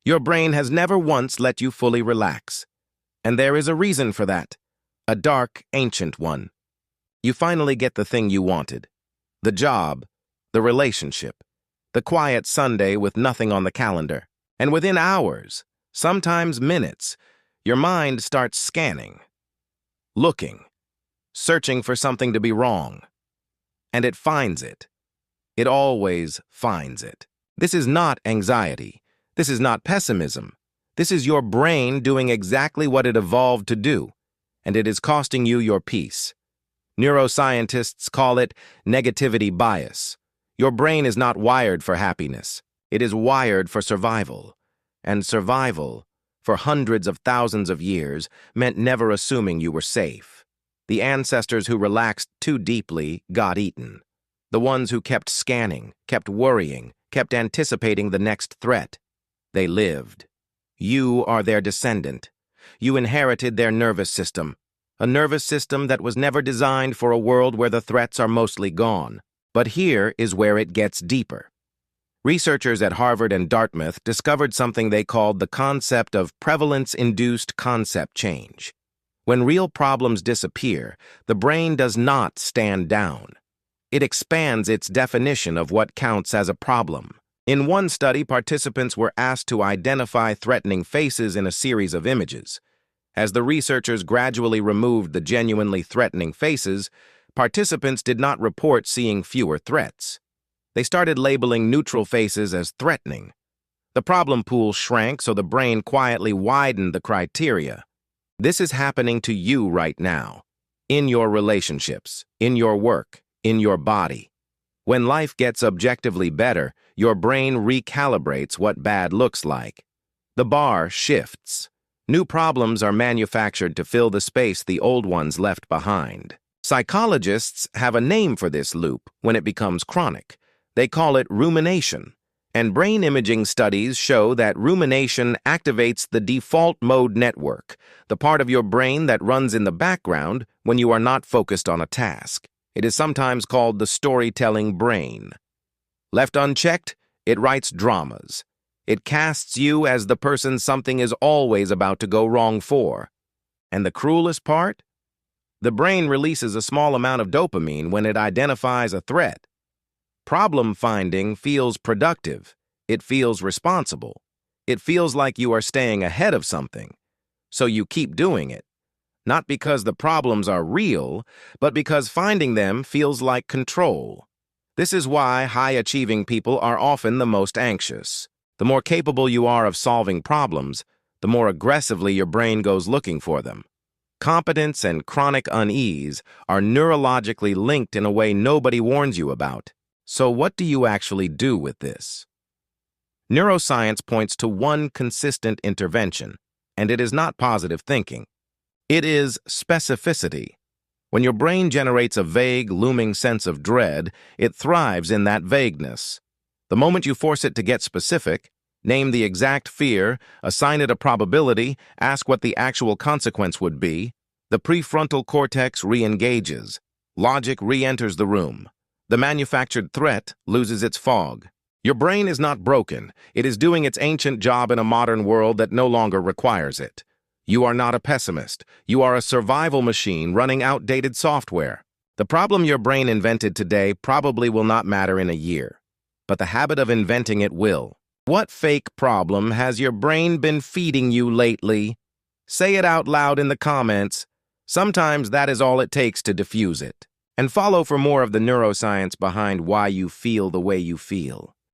Your brain has never once let you fully relax. And there is a reason for that. A dark, ancient one. You finally get the thing you wanted. The job, the relationship, the quiet Sunday with nothing on the calendar. And within hours, sometimes minutes, your mind starts scanning, looking, searching for something to be wrong. And it finds it. It always finds it. This is not anxiety. This is not pessimism. This is your brain doing exactly what it evolved to do, and it is costing you your peace. Neuroscientists call it negativity bias. Your brain is not wired for happiness. It is wired for survival. And survival, for hundreds of thousands of years, meant never assuming you were safe. The ancestors who relaxed too deeply got eaten. The ones who kept scanning, kept worrying, kept anticipating the next threat. They lived. You are their descendant. You inherited their nervous system, a nervous system that was never designed for a world where the threats are mostly gone. But here is where it gets deeper. Researchers at Harvard and Dartmouth discovered something they called the concept of prevalence-induced concept change. When real problems disappear, the brain does not stand down. It expands its definition of what counts as a problem. In one study, participants were asked to identify threatening faces in a series of images. As the researchers gradually removed the genuinely threatening faces, participants did not report seeing fewer threats. They started labeling neutral faces as threatening. The problem pool shrank, so the brain quietly widened the criteria. This is happening to you right now, in your relationships, in your work, in your body. When life gets objectively better, your brain recalibrates what bad looks like. The bar shifts. New problems are manufactured to fill the space the old ones left behind. Psychologists have a name for this loop when it becomes chronic. They call it rumination. And brain imaging studies show that rumination activates the default mode network, the part of your brain that runs in the background when you are not focused on a task. It is sometimes called the storytelling brain. Left unchecked, it writes dramas. It casts you as the person something is always about to go wrong for. And the cruelest part? The brain releases a small amount of dopamine when it identifies a threat. Problem finding feels productive. It feels responsible. It feels like you are staying ahead of something. So you keep doing it. Not because the problems are real, but because finding them feels like control. This is why high-achieving people are often the most anxious. The more capable you are of solving problems, the more aggressively your brain goes looking for them. Competence and chronic unease are neurologically linked in a way nobody warns you about. So what do you actually do with this? Neuroscience points to one consistent intervention, and it is not positive thinking. It is specificity. When your brain generates a vague, looming sense of dread, it thrives in that vagueness. The moment you force it to get specific, name the exact fear, assign it a probability, ask what the actual consequence would be, the prefrontal cortex re-engages. Logic re-enters the room. The manufactured threat loses its fog. Your brain is not broken. It is doing its ancient job in a modern world that no longer requires it. You are not a pessimist. You are a survival machine running outdated software. The problem your brain invented today probably will not matter in a year, but the habit of inventing it will. What fake problem has your brain been feeding you lately? Say it out loud in the comments. Sometimes that is all it takes to diffuse it. And follow for more of the neuroscience behind why you feel the way you feel.